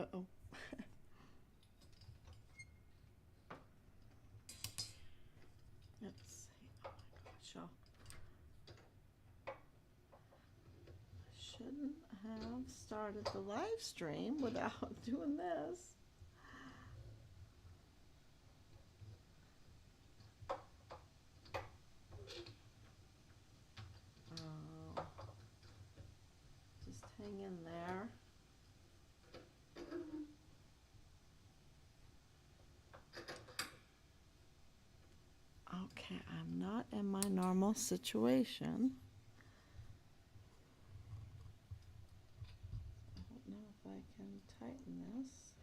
Uh-oh. Let's see. Oh my gosh, y'all. Shouldn't have started the live stream without doing this. Oh, just hang in there. Okay, I'm not in my normal situation. I don't know if I can tighten this.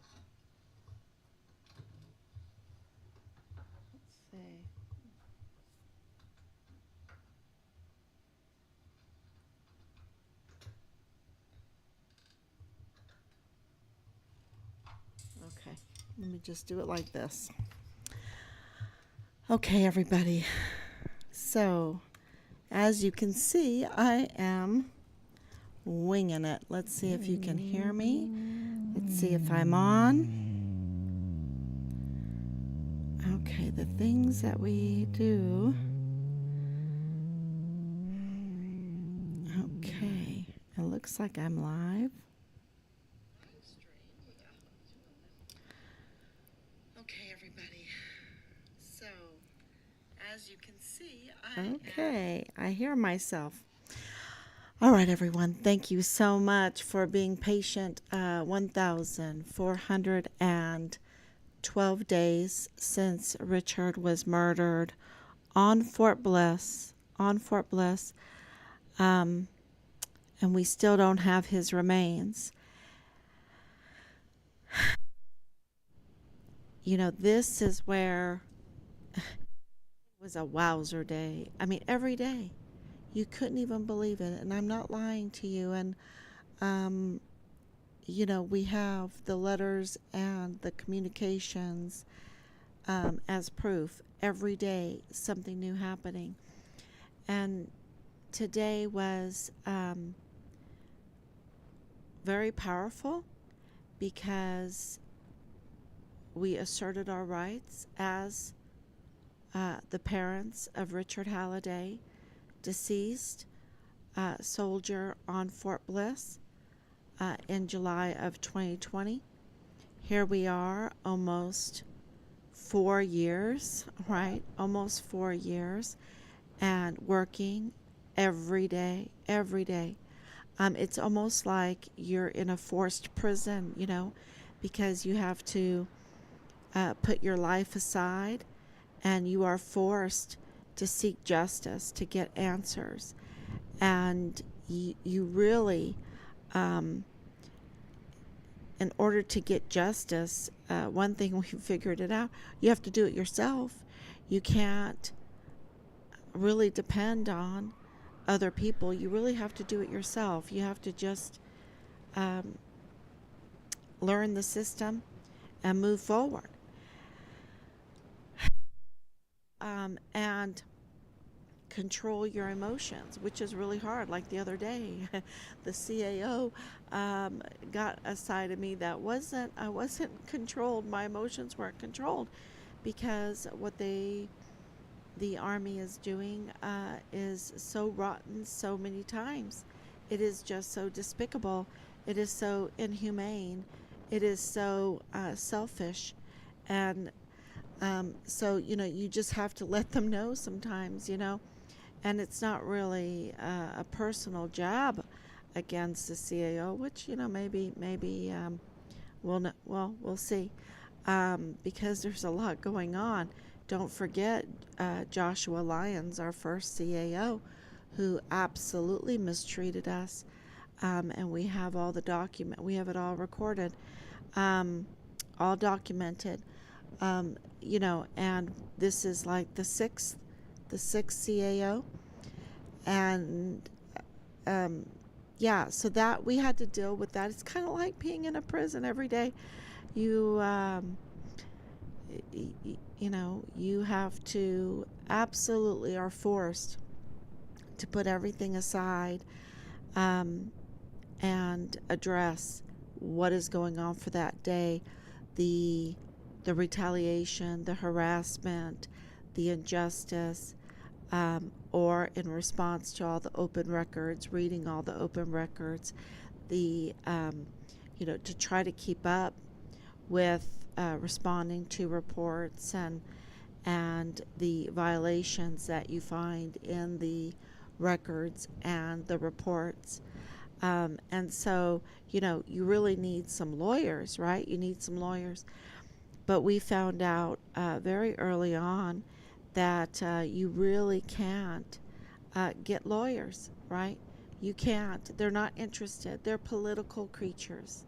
Let's see. Okay, let me just do it like this. Okay, everybody. So, as you can see, I am winging it. Let's see if you can hear me. Let's see if I'm on. Okay, the things that we do. Okay, it looks like I'm live. Okay, everybody. So, as you can see, I hear myself. All right, everyone. Thank you so much for being patient. 1,412 days since Richard was murdered on Fort Bliss. And we still don't have his remains. You know, this is where it was a wowzer day. I mean, every day. You couldn't even believe it. And I'm not lying to you. And, you know, we have the letters and the communications as proof. Every day, something new happening. And today was very powerful because we asserted our rights as the parents of Richard Halliday, deceased soldier on Fort Bliss in July of 2020. Here we are, almost 4 years, right? Almost 4 years, and working every day, every day. It's almost like you're in a forced prison, you know, because you have to put your life aside and you are forced to seek justice, to get answers. And you really, in order to get justice, one thing we figured it out, you have to do it yourself. You can't really depend on other people. You really have to do it yourself. You have to just learn the system and move forward. And control your emotions, which is really hard. Like the other day, the CAO got a side of me that I wasn't controlled. My emotions weren't controlled because what the Army is doing is so rotten so many times. It is just so despicable. It is so inhumane. It is so selfish. And so, you know, you just have to let them know sometimes, you know. And it's not really a personal jab against the CAO, which, you know, maybe we'll see, because there's a lot going on. Don't forget Joshua Lyons, our first CAO, who absolutely mistreated us, and we have all the we have it all recorded, all documented, you know. And this is like the sixth CAO, and yeah, so that we had to deal with that. It's kind of like being in a prison every day. You you know, you have to absolutely are forced to put everything aside and address what is going on for that day, the retaliation, the harassment, the injustice, or in response to all the open records, reading all the open records, the to try to keep up with responding to reports and the violations that you find in the records and the reports. And so, you really need some lawyers, right? You need some lawyers. But we found out very early on that you really can't get lawyers, right? You can't. They're not interested. They're political creatures.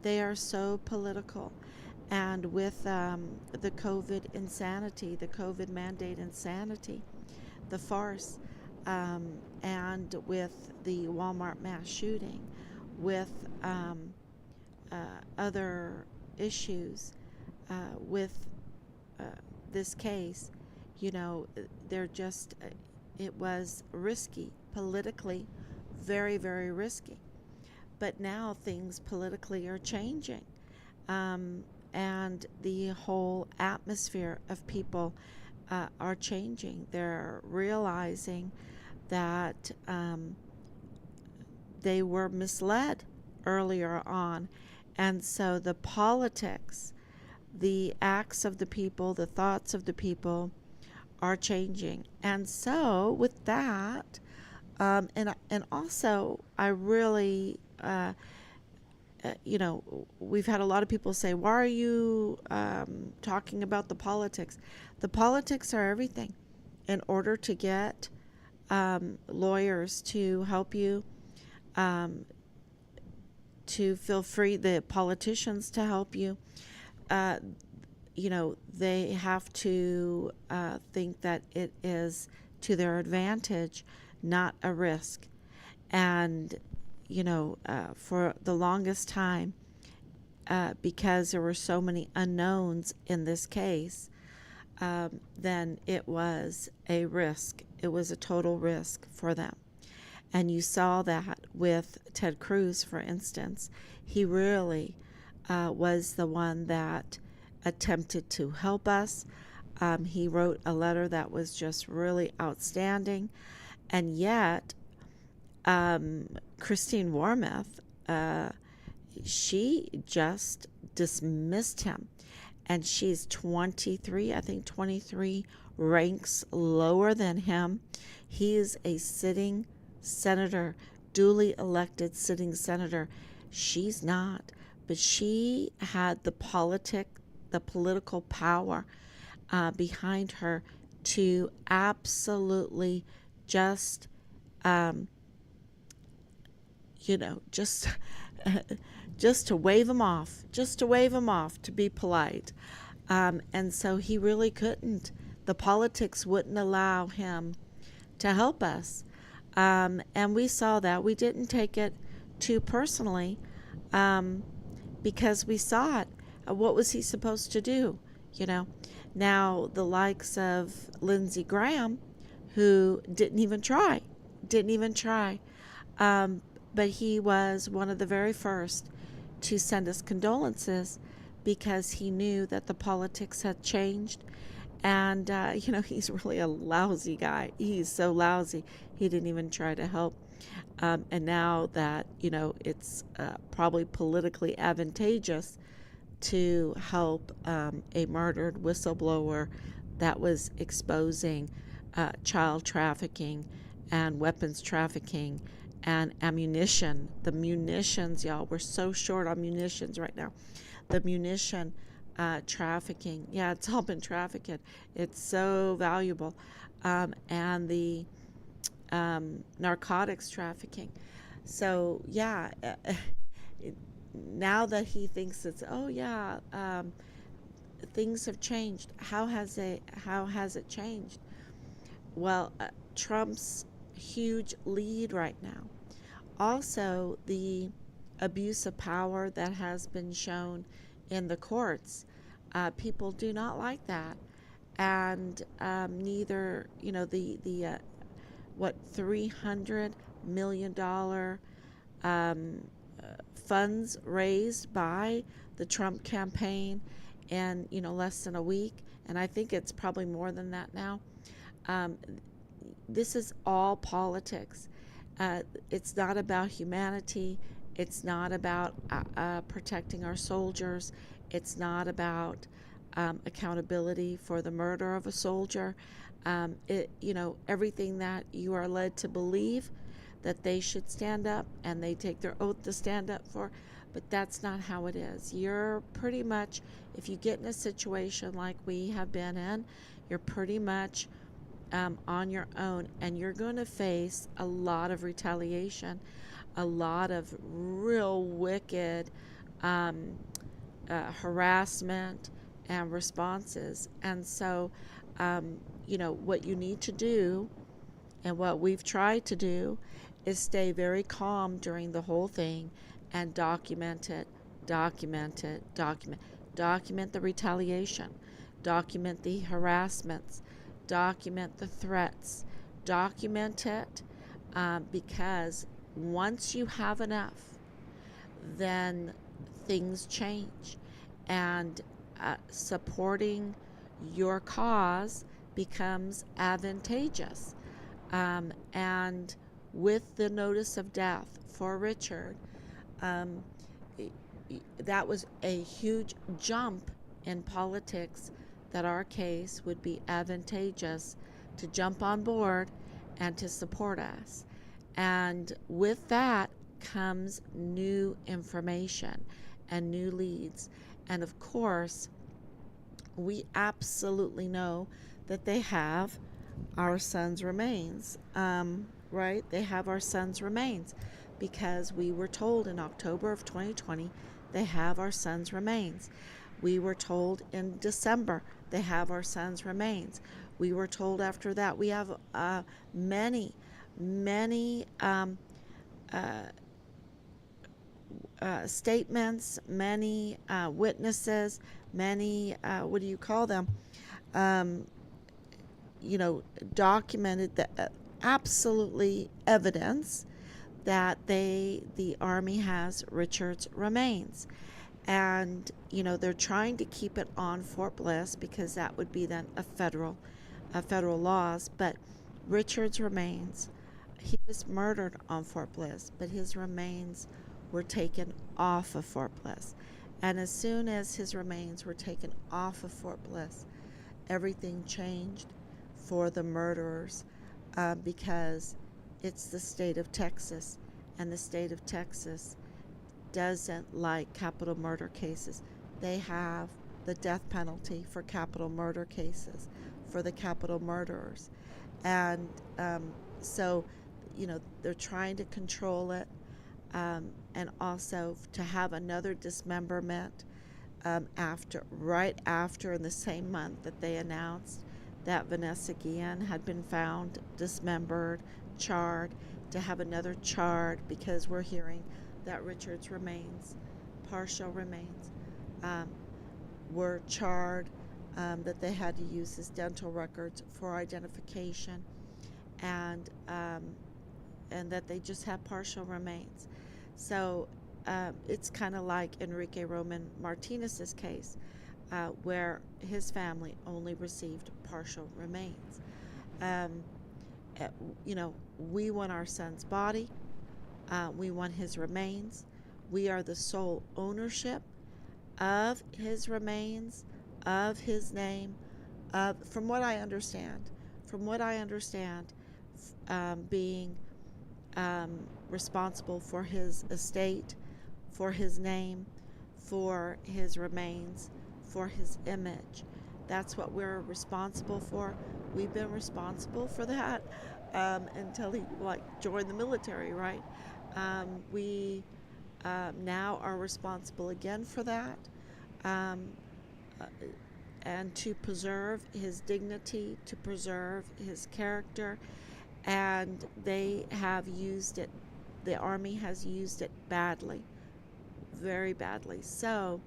They are so political. And with the COVID insanity, the COVID mandate insanity, the farce, and with the Walmart mass shooting, with other issues, with this case, they're just, it was risky, politically, very, very risky. But now things politically are changing. And the whole atmosphere of people are changing. They're realizing that they were misled earlier on. And so the politics, the acts of the people, the thoughts of the people are changing. And so with that, and also I really, we've had a lot of people say, why are you talking about the politics? The politics are everything. In order to get lawyers to help you, to feel free, the politicians to help you, they have to think that it is to their advantage, not a risk. And, for the longest time, because there were so many unknowns in this case, then it was a risk. It was a total risk for them. And you saw that with Ted Cruz, for instance. He really was the one that attempted to help us. He wrote a letter that was just really outstanding. And yet, Christine Wormuth, she just dismissed him. And she's 23, I think 23 ranks lower than him. He is a sitting senator, duly elected sitting senator. She's not, but she had the political power behind her to absolutely just, just to wave him off, to be polite. And so he really couldn't. The politics wouldn't allow him to help us. And we saw that. We didn't take it too personally because we saw it. What was he supposed to do? Now the likes of Lindsey Graham, who didn't even try. But he was one of the very first to send us condolences because he knew that the politics had changed. And, he's really a lousy guy. He's so lousy. He didn't even try to help. And now that, it's probably politically advantageous to help a murdered whistleblower that was exposing child trafficking and weapons trafficking and ammunition. The munitions, y'all, we're so short on munitions right now. The munition trafficking, yeah, it's all been trafficked. It's so valuable. And the narcotics trafficking. So, yeah, now that he thinks it's, things have changed. How has it changed? Well, Trump's huge lead right now. Also, the abuse of power that has been shown in the courts. People do not like that. And neither, the $300 million funds raised by the Trump campaign in, less than a week, and I think it's probably more than that now. Um, this is all politics. It's not about humanity. It's not about protecting our soldiers. It's not about accountability for the murder of a soldier. Everything that you are led to believe that they should stand up and they take their oath to stand up for, but that's not how it is. You're pretty much, if you get in a situation like we have been in, you're pretty much on your own, and you're going to face a lot of retaliation, a lot of real wicked harassment and responses. And so, what you need to do, and what we've tried to do, is stay very calm during the whole thing and document it, document the retaliation, document the harassments, document the threats, document it, because once you have enough, then things change, and supporting your cause becomes advantageous. And with the notice of death for Richard, that was a huge jump in politics, that our case would be advantageous to jump on board and to support us. And with that comes new information and new leads. And of course, we absolutely know that they have our son's remains, right? They have our son's remains, because we were told in October of 2020 they have our son's remains. We were told in December they have our son's remains. We were told after that we have many statements, many witnesses, many, what do you call them? Documented that absolutely evidence that the Army has Richard's remains. And, they're trying to keep it on Fort Bliss, because that would be then a federal laws. But Richard's remains, he was murdered on Fort Bliss, but his remains were taken off of Fort Bliss. And as soon as his remains were taken off of Fort Bliss, everything changed for the murderers, because it's the state of Texas, and the state of Texas doesn't like capital murder cases. They have the death penalty for capital murder cases, for the capital murderers. And so, they're trying to control it, and also to have another dismemberment right after, in the same month that they announced that Vanessa Guillen had been found dismembered, charred, to have another charred, because we're hearing that Richard's remains, partial remains, were charred, that they had to use his dental records for identification, and that they just have partial remains. So it's kind of like Enrique Roman Martinez's case, where his family only received partial remains. We want our son's body. We want his remains. We are the sole ownership of his remains, of his name, from what I understand, being responsible for his estate, for his name, for his remains, for his image. That's what we're responsible for. We've been responsible for that until he joined the military, right? We now are responsible again for that, and to preserve his dignity, to preserve his character. And they have used it, the Army has used it badly, very badly. So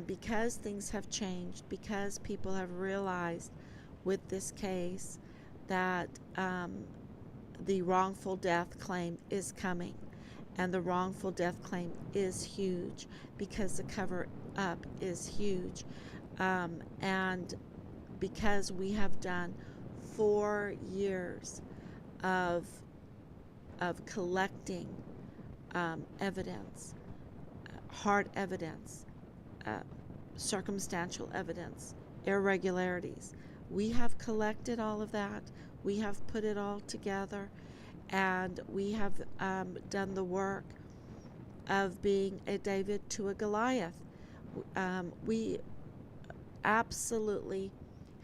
because things have changed, because people have realized with this case that the wrongful death claim is coming, and the wrongful death claim is huge because the cover up is huge. And because we have done 4 years of collecting evidence, hard evidence, uh, circumstantial evidence, irregularities. We have collected all of that. We have put it all together, and we have done the work of being a David to a Goliath. We absolutely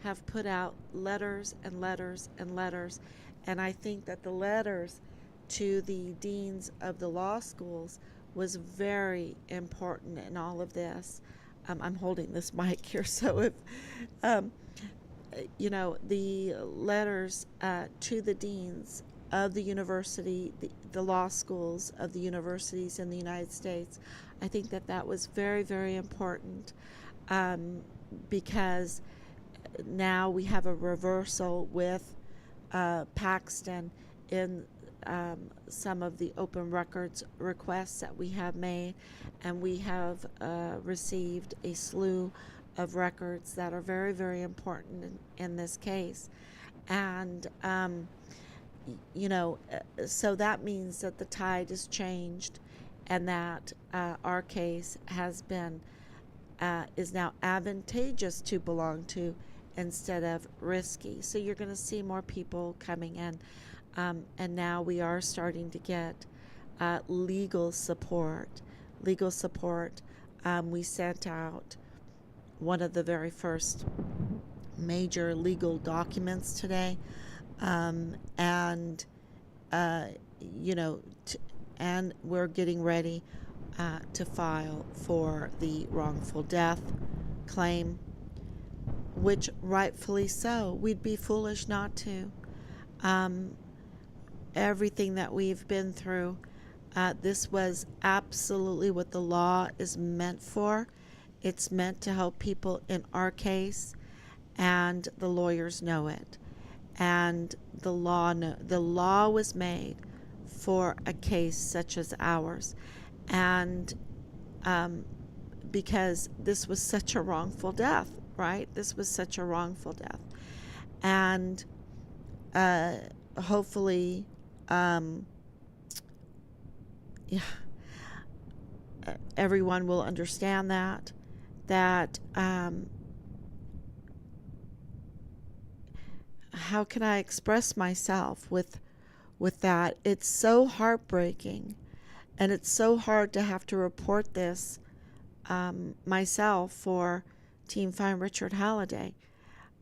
have put out letters and letters and letters, and I think that the letters to the deans of the law schools was very important in all of this. I'm holding this mic here, so if the letters to the deans of the university, the law schools of the universities in the United States, I think that was very, very important, because now we have a reversal with Paxton in some of the open records requests that we have made, and we have received a slew of records that are very, very important in this case. And so that means that the tide has changed, and that our case has been is now advantageous to belong to instead of risky. So you're going to see more people coming in, and now we are starting to get legal support. We sent out one of the very first major legal documents today, and and we're getting ready to file for the wrongful death claim, which rightfully so. We'd be foolish not to. Everything that we've been through, this was absolutely what the law is meant for. It's meant to help people in our case, and the lawyers know it. And the law was made for a case such as ours, and because this was such a wrongful death, right? This was such a wrongful death, and hopefully, everyone will understand that. How can I express myself with that? It's so heartbreaking, and it's so hard to have to report this myself for Team Find Richard Halliday,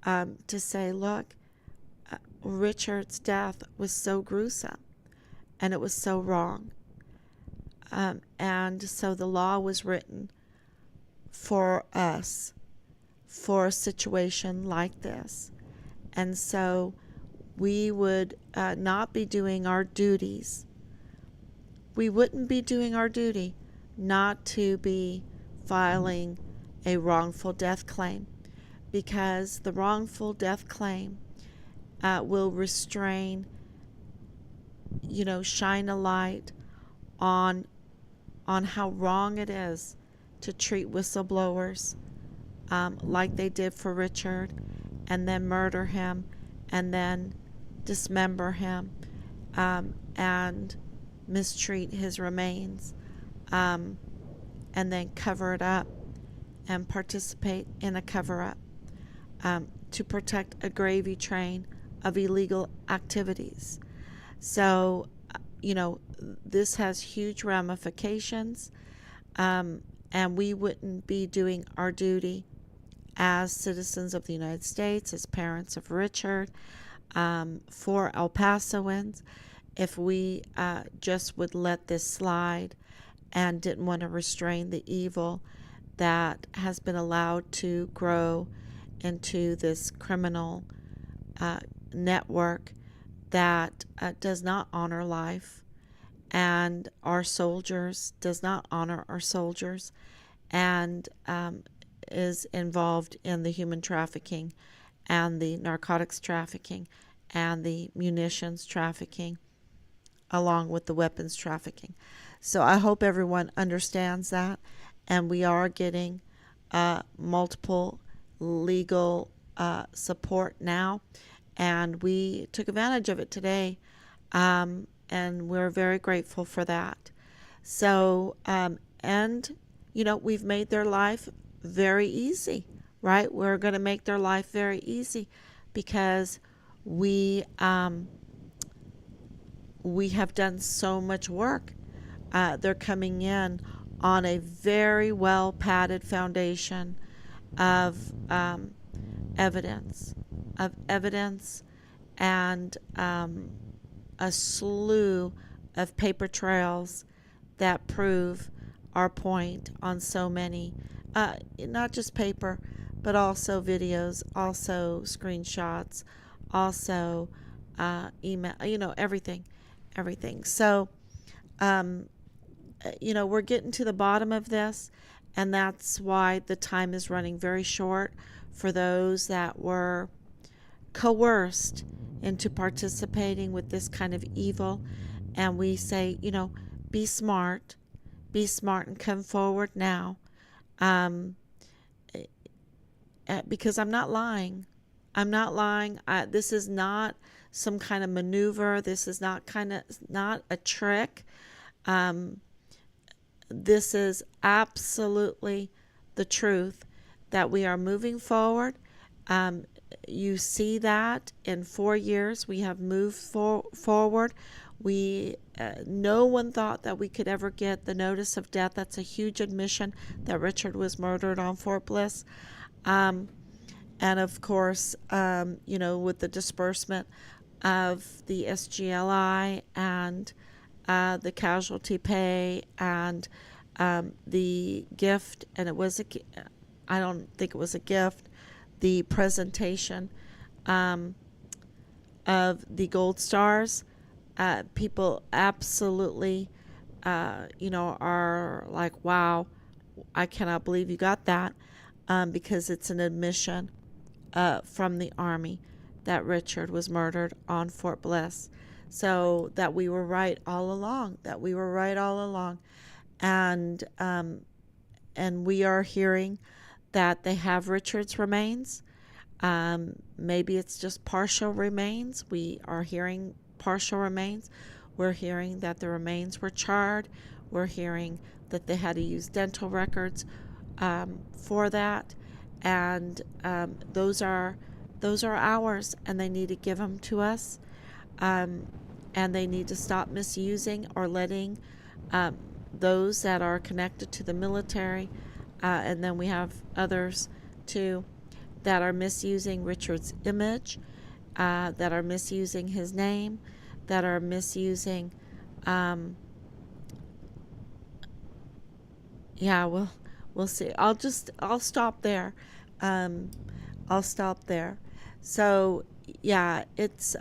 to say, look, Richard's death was so gruesome, and it was so wrong, and so the law was written for us, for a situation like this. And so we would not be doing our duties. We wouldn't be doing our duty not to be filing a wrongful death claim, because the wrongful death claim will restrain, shine a light on how wrong it is to treat whistleblowers like they did for Richard, and then murder him, and then dismember him, and mistreat his remains, and then cover it up and participate in a cover-up to protect a gravy train of illegal activities. So, this has huge ramifications, and we wouldn't be doing our duty as citizens of the United States, as parents of Richard, for El Pasoans, if we just would let this slide and didn't want to restrain the evil that has been allowed to grow into this criminal network that does not honor life, and our soldiers, does not honor our soldiers, and is involved in the human trafficking and the narcotics trafficking and the munitions trafficking, along with the weapons trafficking. So I hope everyone understands that, and we are getting multiple legal support now, and we took advantage of it today, and we're very grateful for that. So, and we've made their life very easy, right? We're going to make their life very easy because we we have done so much work. They're coming in on a very well padded foundation of evidence, and a slew of paper trails that prove our point on so many, not just paper, but also videos, also screenshots, also email, everything. So, we're getting to the bottom of this, and that's why the time is running very short for those that were coerced into participating with this kind of evil. And we say, be smart, and come forward now. Because I'm not lying. This is not some kind of maneuver. This is not a trick. This is absolutely the truth that we are moving forward. You see that in 4 years we have moved forward. No one thought that we could ever get the notice of death. That's a huge admission that Richard was murdered on Fort Bliss. And of course, with the disbursement of the SGLI and the casualty pay and the gift, and I don't think it was a gift, the presentation of the gold stars. People absolutely, are like, wow, I cannot believe you got that, because it's an admission from the Army that Richard was murdered on Fort Bliss. So that we were right all along. And we are hearing that they have Richard's remains. Maybe it's just partial remains. We are hearing partial remains. We're hearing that the remains were charred. We're hearing that they had to use dental records for that. And those are ours, and they need to give them to us. And they need to stop misusing or letting those that are connected to the military, and then we have others too that are misusing Richard's image, that are misusing his name, that are misusing we'll see. I'll stop there. I'll stop there. So it's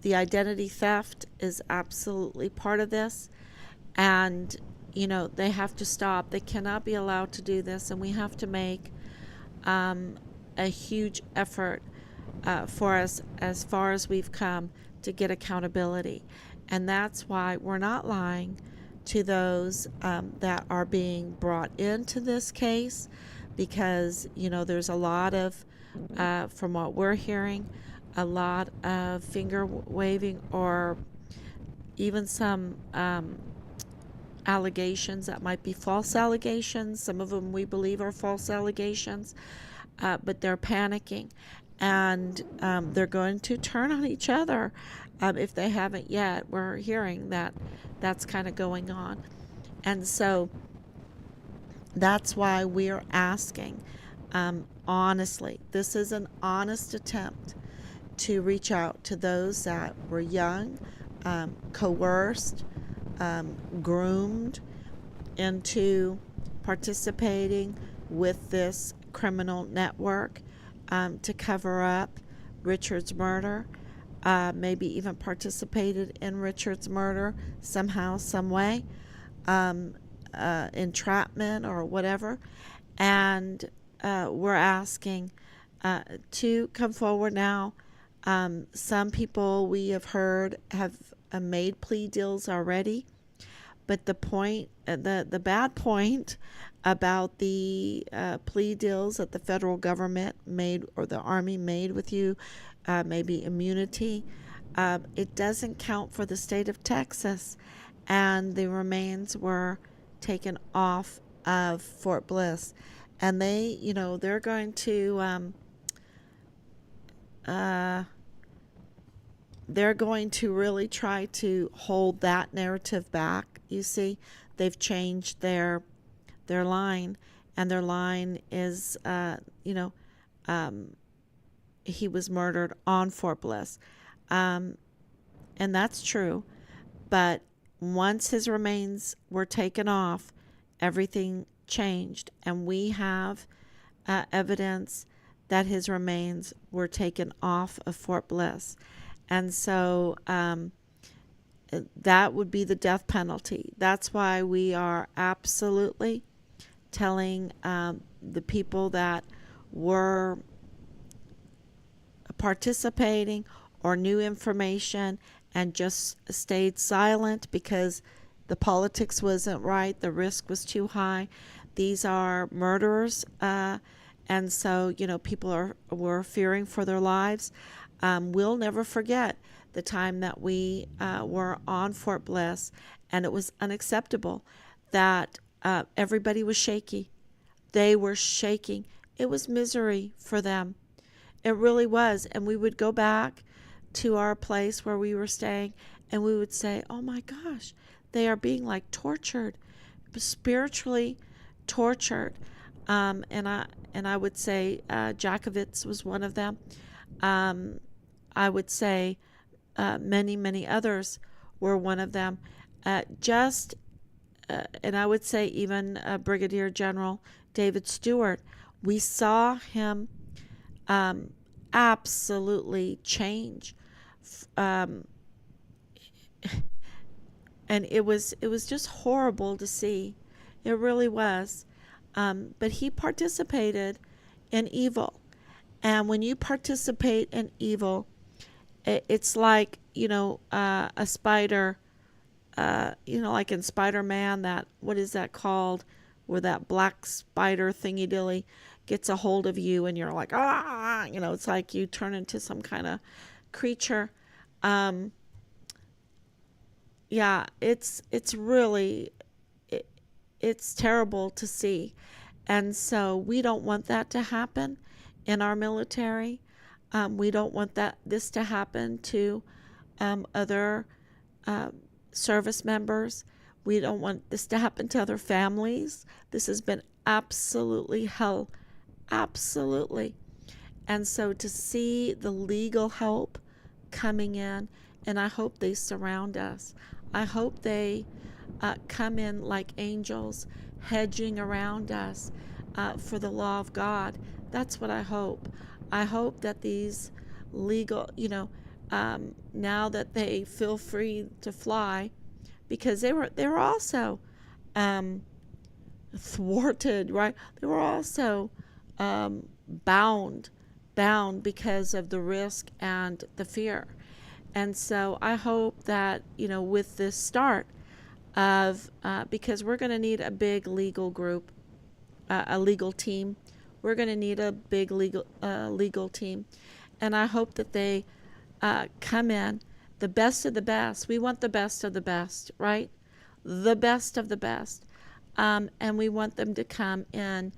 the identity theft is absolutely part of this, and they have to stop. They cannot be allowed to do this, and we have to make a huge effort for us, as far as we've come, to get accountability. And that's why we're not lying to those that are being brought into this case, because there's a lot of, from what we're hearing, a lot of finger waving, or even some allegations that might be false allegations. Some of them we believe are false allegations, but they're panicking, and they're going to turn on each other if they haven't yet. We're hearing that that's kind of going on. And so that's why we're asking, honestly, this is an honest attempt to reach out to those that were young, coerced, groomed into participating with this criminal network to cover up Richard's murder, maybe even participated in Richard's murder somehow, some way, entrapment or whatever. And we're asking to come forward now. Some people we have heard have made plea deals already. But the bad point about the plea deals that the federal government made or the Army made with you, maybe immunity, it doesn't count for the state of Texas, and the remains were taken off of Fort Bliss, and they're going to uh, they're going to really try to hold that narrative back. You see, they've changed their line, and their line is, he was murdered on Fort Bliss, and that's true. But once his remains were taken off, everything changed, and we have evidence that his remains were taken off of Fort Bliss. And so that would be the death penalty. That's why we are absolutely telling the people that were participating or knew information and just stayed silent because the politics wasn't right, the risk was too high. These are murderers, and so people were fearing for their lives. We'll never forget the time that we were on Fort Bliss, and it was unacceptable that everybody was shaky. They were shaking. It was misery for them. It really was. And we would go back to our place where we were staying, and we would say, oh my gosh, they are being like tortured, spiritually tortured. And I would say Jacobitz was one of them. I would say many others were one of them. And I would say even Brigadier General David Stewart, we saw him absolutely change. And it was just horrible to see. It really was. But he participated in evil. And when you participate in evil, it's like, a spider, like in Spider-Man, what is that called? Where that black spider thingy dilly gets a hold of you and you're like, it's like you turn into some kind of creature. It's really, it's terrible to see. And so we don't want that to happen in our military. We don't want this to happen to other service members. We don't want this to happen to other families. This has been absolutely hell. Absolutely. And so to see the legal help coming in, and I hope they surround us. I hope they come in like angels, hedging around us for the law of God. That's what I hope. I hope that these legal, now that they feel free to fly, because they were also thwarted, right? They were also bound because of the risk and the fear. And so I hope that, with this start of, because we're going to need a big legal group, a legal team. We're going to need a big legal team. And I hope that they come in, the best of the best. We want the best of the best, right? The best of the best. And we want them to come in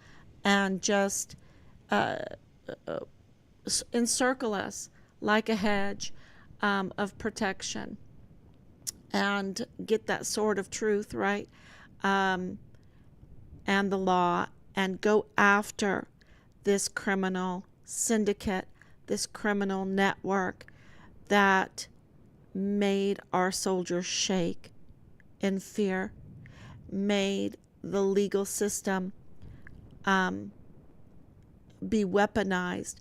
and just encircle us like a hedge of protection and get that sword of truth, right? And the law, and go after this criminal syndicate, this criminal network that made our soldiers shake in fear, made the legal system be weaponized,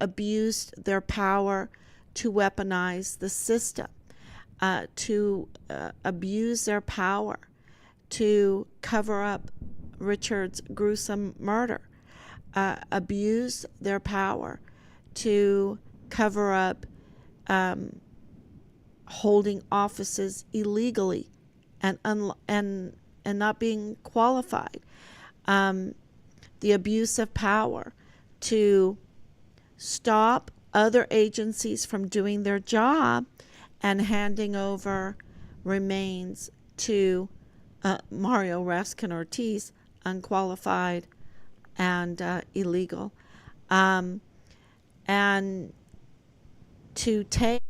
abused their power to weaponize the system, to abuse their power to cover up Richard's gruesome murder, abuse their power to cover up holding offices illegally and not being qualified, the abuse of power to stop other agencies from doing their job and handing over remains to Mario Raskin-Ortiz, unqualified and illegal, and to take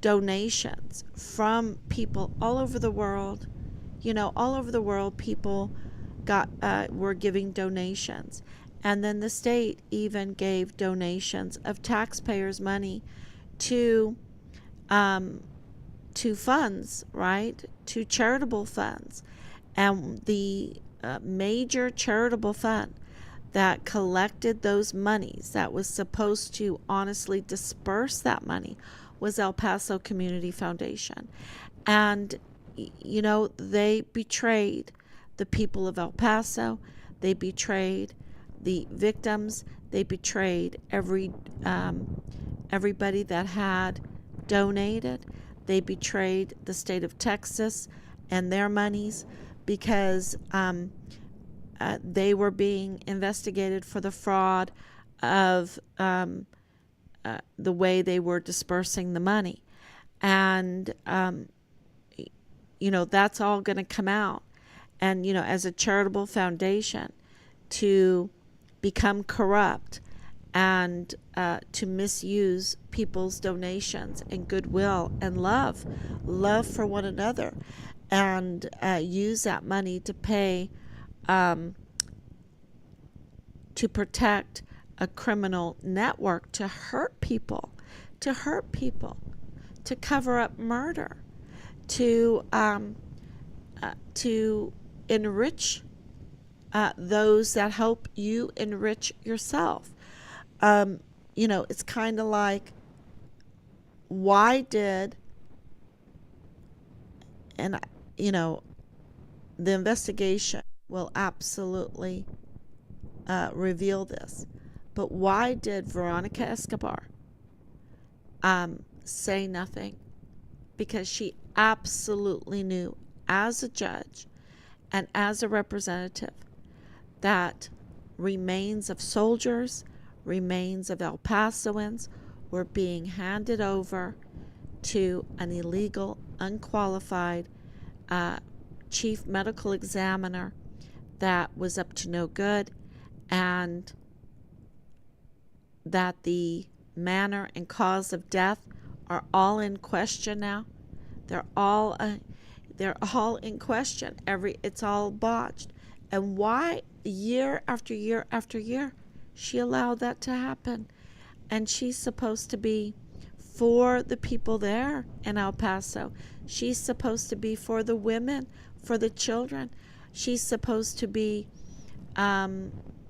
donations from people all over the world. All over the world, people were giving donations, and then the state even gave donations of taxpayers' money to funds, right? To charitable funds. And the major charitable fund that collected those monies, that was supposed to honestly disperse that money, was El Paso Community Foundation. And, they betrayed the people of El Paso. They betrayed the victims. They betrayed everybody that had donated. They betrayed the state of Texas and their monies, because they were being investigated for the fraud of the way they were dispersing the money. And, that's all going to come out. And, as a charitable foundation, to become corrupt and to misuse people's donations and goodwill and love for one another, and use that money to pay, to protect a criminal network, to hurt people, to cover up murder, to enrich those that help you enrich yourself. It's kind of like, why did, and the investigation will absolutely reveal this, but why did Veronica Escobar say nothing? Because she absolutely knew, as a judge and as a representative, that remains of soldiers, remains of El Pasoans were being handed over to an illegal, unqualified chief medical examiner that was up to no good, and that the manner and cause of death are all in question now. They're all in question. It's all botched. And why, year after year after year, she allowed that to happen? And she's supposed to be for the people there in El Paso. She's supposed to be for the women, for the children. She's supposed to be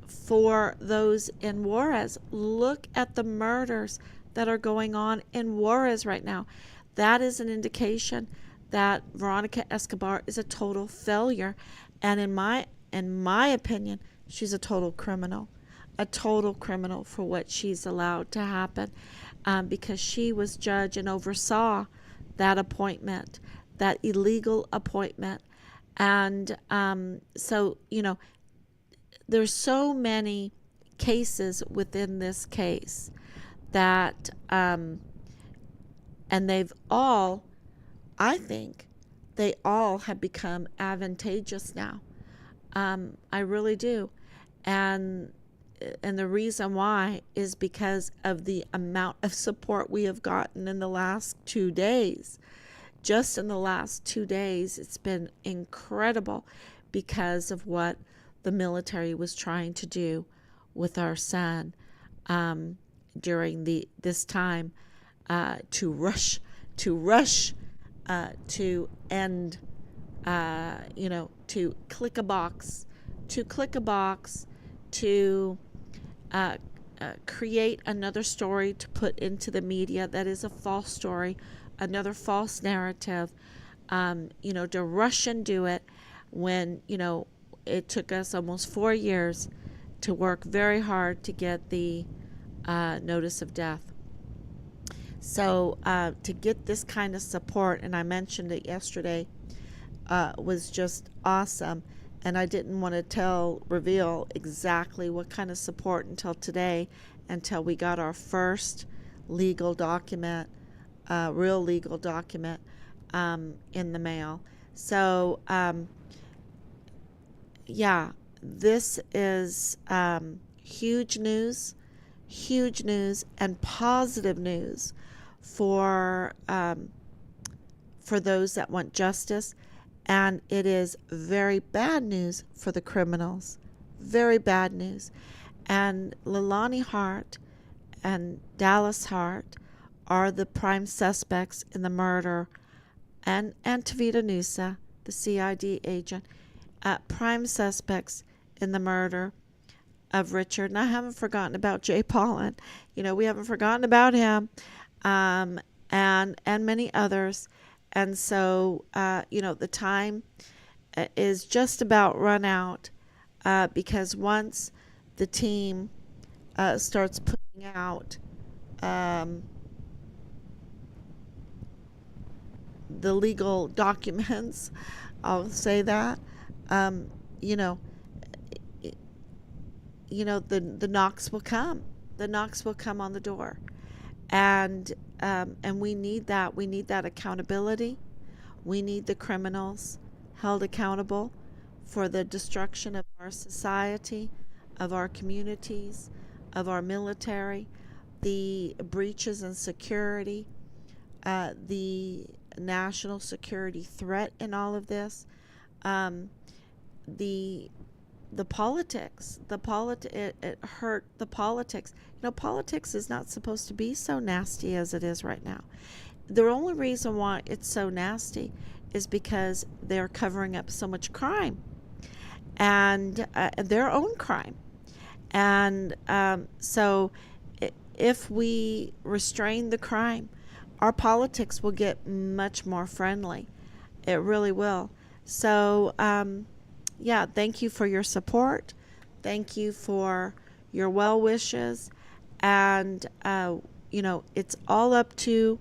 for those in Juarez. Look at the murders that are going on in Juarez right now. That is an indication that Veronica Escobar is a total failure. And in my opinion, she's a total criminal for what she's allowed to happen, because she was judge and oversaw that appointment, that illegal appointment. And so, there's so many cases within this case that, and they've all, I think, they all have become advantageous now. I really do. And the reason why is because of the amount of support we have gotten in the last 2 days. Just in the last 2 days, it's been incredible because of what the military was trying to do with our son during this time, to rush to end, to click a box, to create another story to put into the media that is a false story, another false narrative, to rush and do it when, it took us almost 4 years to work very hard to get the notice of death. So to get this kind of support, and I mentioned it yesterday, was just awesome. And I didn't want to reveal exactly what kind of support until today, until we got our first legal document, real legal document, in the mail. So, yeah, this is huge news, and positive news for those that want justice, and it is very bad news for the criminals. Very bad news. And Leilani Hart and Dallas Hart are the prime suspects in the murder, and Tavita Nusa, the CID agent, prime suspects in the murder of Richard. And I haven't forgotten about Jay Pollan. We haven't forgotten about him, and many others. And so, the time is just about run out, because once the team starts putting out the legal documents, I'll say that, you know, the knocks will come. The knocks will come on the door, and we need that. We need that accountability. We need the criminals held accountable for the destruction of our society, of our communities, of our military, the breaches in security, the national security threat in all of this, the politics, it hurt the politics. Politics is not supposed to be so nasty as it is right now. The only reason why it's so nasty is because they're covering up so much crime, and their own crime. And so if we restrain the crime, our politics will get much more friendly. It really will. So, yeah, thank you for your support. Thank you for your well wishes. And, it's all up to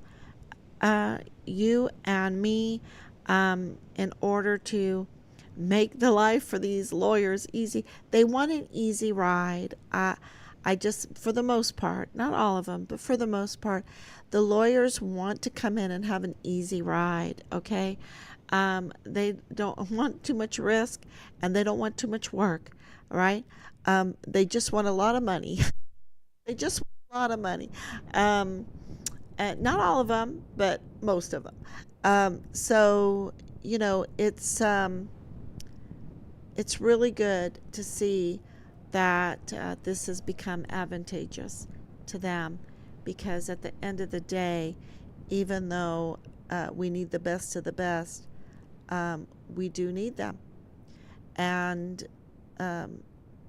you and me, in order to make the life for these lawyers easy. They want an easy ride. I just, for the most part, not all of them, but for the most part, the lawyers want to come in and have an easy ride, okay? They don't want too much risk, and they don't want too much work, right? They just want a lot of money. They just want a lot of money. And not all of them, but most of them. So, it's really good to see that this has become advantageous to them, because at the end of the day, even though we need the best of the best, we do need them. And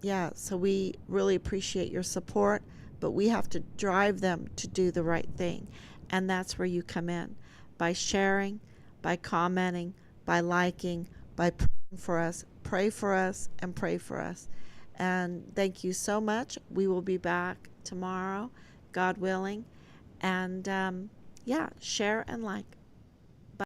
yeah, so we really appreciate your support, but we have to drive them to do the right thing. And that's where you come in, by sharing, by commenting, by liking, by praying for us. Pray for us and pray for us. And thank you so much. We will be back tomorrow, God willing. And yeah, share and like.